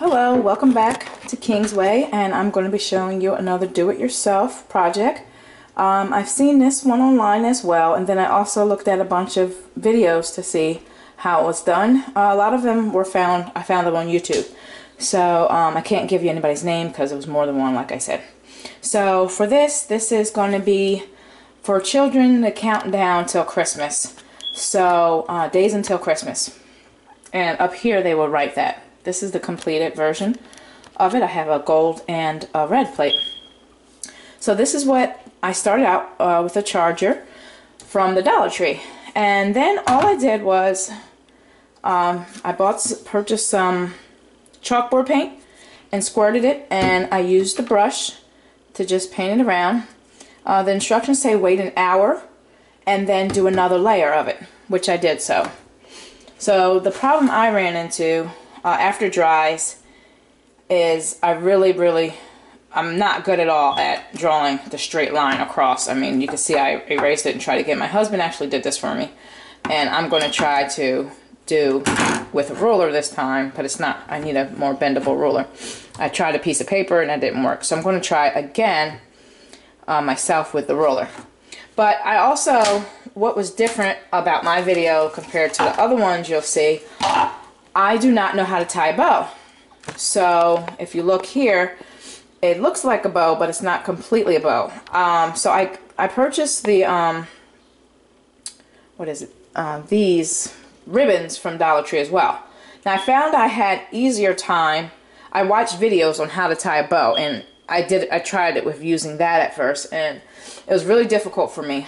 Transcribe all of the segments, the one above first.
Hello, welcome back to Kingsway, and I'm going to be showing you another do-it-yourself project. I've seen this one online as well, and then I also looked at a bunch of videos to see how it was done. A lot of them were I found them on YouTube. So I can't give you anybody's name because it was more than one, like I said. So for this is going to be for children to count down till Christmas. So days until Christmas. And up here they will write that. This is the completed version of it. I have a gold and a red plate. So this is what I started out with, a charger from the Dollar Tree. And then all I did was I purchased some chalkboard paint and squirted it, and I used the brush to just paint it around. The instructions say wait an hour and then do another layer of it, which I did so. So the problem I ran into after dries is I'm not good at all at drawing the straight line across. I mean, you can see I erased it and tried again. My husband actually did this for me, and I'm going to try to do with a ruler this time, but it's not. I need a more bendable ruler. I tried a piece of paper and that didn't work, so I'm going to try again myself with the ruler. But I also, what was different about my video compared to the other ones you'll see, I do not know how to tie a bow. So if you look here, it looks like a bow, but it's not completely a bow. So I purchased the these ribbons from Dollar Tree as well. Now I found I had easier time. I watched videos on how to tie a bow, and I tried it with using that at first, and it was really difficult for me.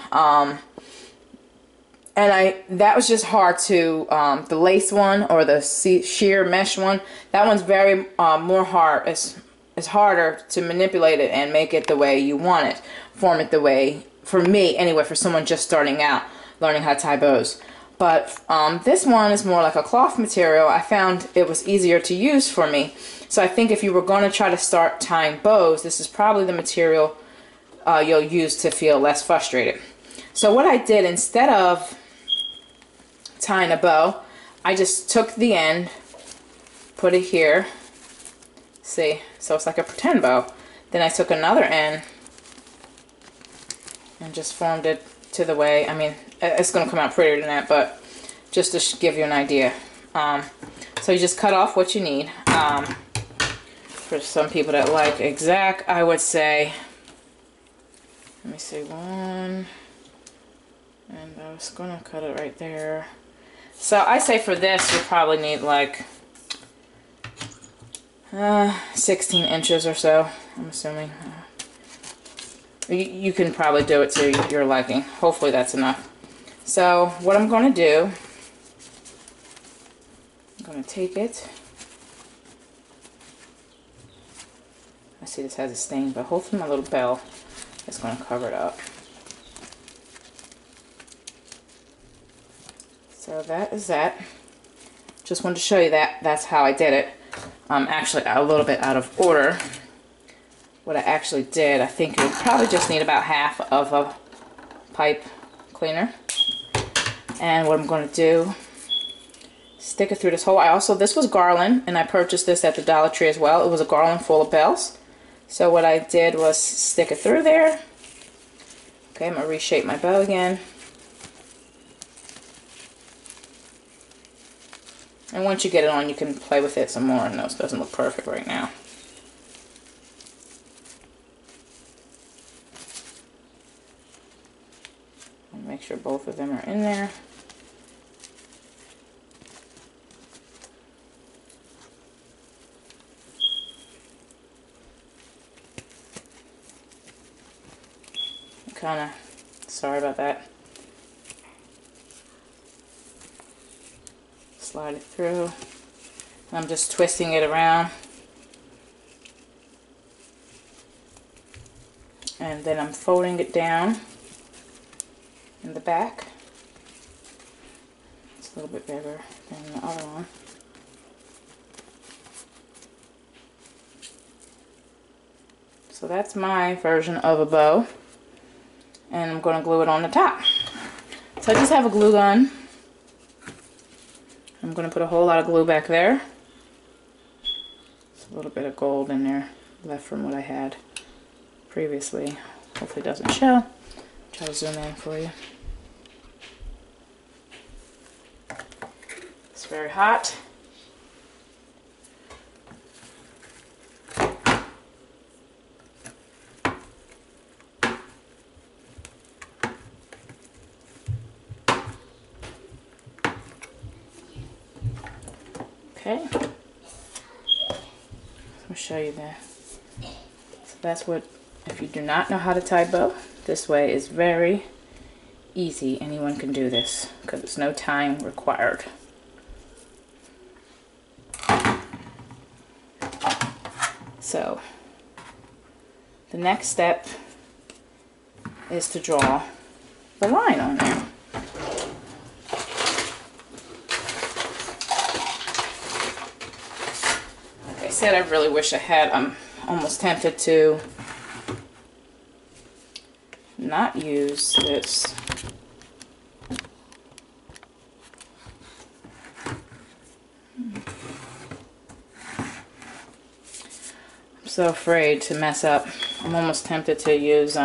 And that was just hard to, the lace one or the sheer mesh one, that one's very it's harder to manipulate it and make it the way you want it, form it the way, for me anyway, for someone just starting out learning how to tie bows. But this one is more like a cloth material. I found it was easier to use for me. So I think if you were going to try to start tying bows, this is probably the material you'll use to feel less frustrated. So what I did, instead of tying a bow, I just took the end, put it here, see, so it's like a pretend bow. Then I took another end and just formed it to the way, I mean, it's going to come out prettier than that, but just to give you an idea. So you just cut off what you need. For some people that like exact, I would say, let me see, one, and I was going to cut it right there. So I say for this you probably need like 16 inches or so, I'm assuming. You can probably do it to your liking. Hopefully that's enough. So what I'm going to do, I'm going to take it. I see this has a stain, but hopefully my little bell is going to cover it up. So that is that. Just wanted to show you that. That's how I did it. Actually a little bit out of order. What I actually did, I think you would probably just need about half of a pipe cleaner. And what I'm going to do, stick it through this hole. This was garland, and I purchased this at the Dollar Tree as well. It was a garland full of bells. So what I did was stick it through there. Okay, I'm going to reshape my bow again. And once you get it on, you can play with it some more. No, it doesn't look perfect right now. Make sure both of them are in there. Sorry about that. Slide it through. I'm just twisting it around. And then I'm folding it down in the back. It's a little bit bigger than the other one. So that's my version of a bow. And I'm going to glue it on the top. So I just have a glue gun. I'm going to put a whole lot of glue back there. a little bit of gold in there left from what I had previously. Hopefully it doesn't show. Try to zoom in for you. It's very hot. Okay. I'll show you that. So that's what, if you do not know how to tie bow, this way is very easy. Anyone can do this because there's no tying required. So the next step is to draw the line on there. Like I said, I really wish I had, I'm almost tempted to not use this. I'm so afraid to mess up. I'm almost tempted to use,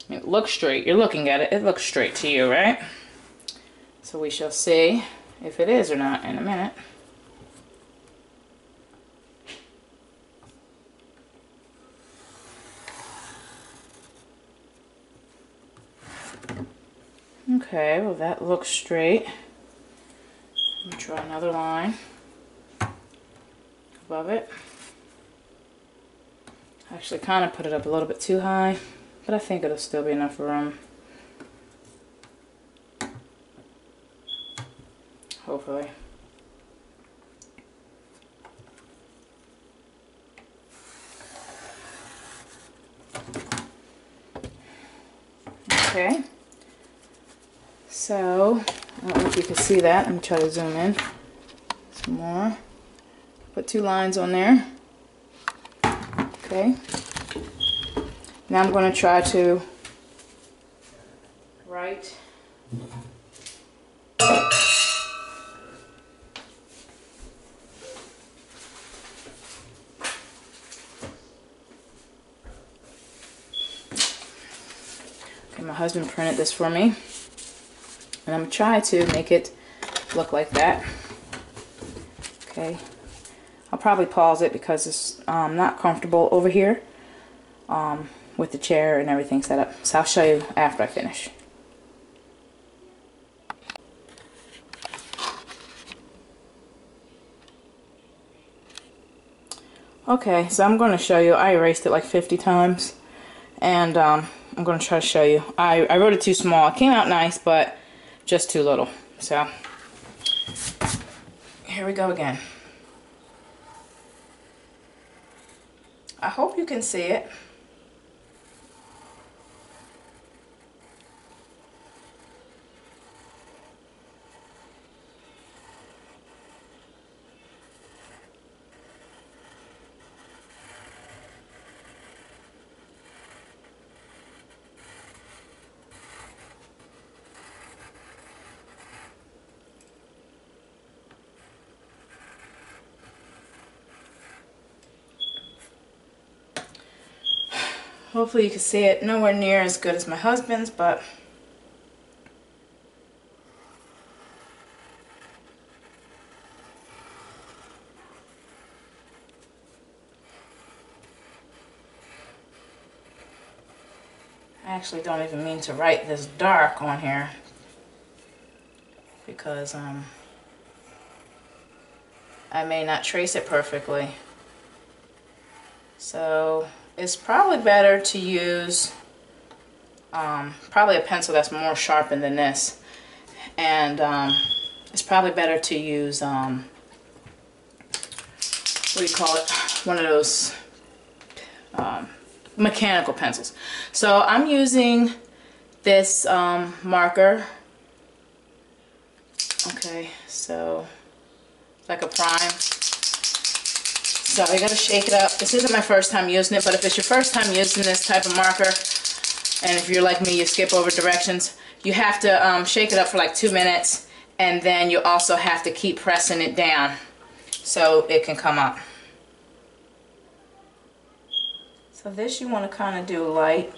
it looks straight. You're looking at it. It looks straight to you, right? So we shall see if it is or not in a minute. Okay, well that looks straight. Let me draw another line above it. Actually kind of put it up a little bit too high, but I think it'll still be enough room. Hopefully. Okay. So, I don't know if you can see that. Let me try to zoom in some more. Put 2 lines on there. Okay. Now I'm going to try to write my husband printed this for me, and I'm going to try to make it look like that. Okay, I'll probably pause it because it's not comfortable over here with the chair and everything set up, so I'll show you after I finish. Okay, so I'm going to show you. I erased it like 50 times, and I'm going to try to show you. I wrote it too small. It came out nice, but just too little. So, here we go again. I hope you can see it. Hopefully you can see it. Nowhere near as good as my husband's, but I actually don't even mean to write this dark on here because I may not trace it perfectly. So it's probably better to use probably a pencil that's more sharpened than this, and it's probably better to use what do you call it, one of those mechanical pencils. So I'm using this marker. Okay, so like a prime. So I gotta shake it up. This isn't my first time using it, but if it's your first time using this type of marker, and if you're like me, you skip over directions, you have to shake it up for like 2 minutes, and then you also have to keep pressing it down so it can come up. So this you want to kind of do light.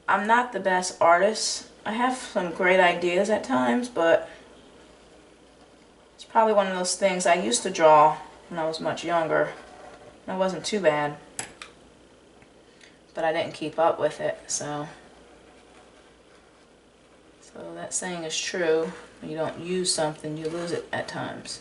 I'm not the best artist. I have some great ideas at times, but it's probably one of those things. I used to draw when I was much younger. It wasn't too bad, but I didn't keep up with it, so that saying is true. When you don't use something, you lose it at times.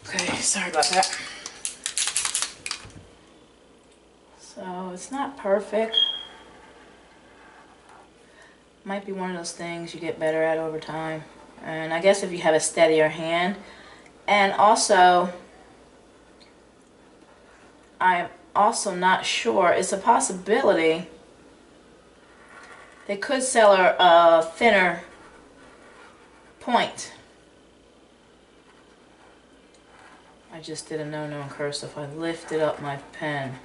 Okay, sorry about that. So it's not perfect. Might be one of those things you get better at over time. And I guess if you have a steadier hand. And also, I'm also not sure, it's a possibility they could sell a thinner point. I just did a no-no in cursive. I lifted up my pen.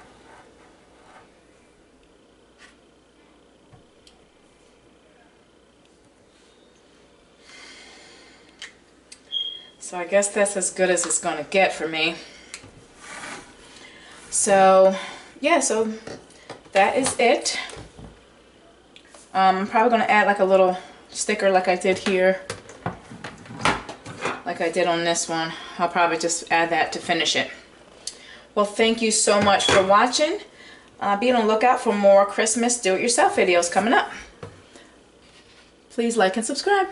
So I guess that's as good as it's going to get for me. So yeah, so that is it. I'm probably going to add like a little sticker like I did here, like I did on this one. I'll probably just add that to finish it. Well, thank you so much for watching. Be on the lookout for more Christmas do-it-yourself videos coming up. Please like and subscribe.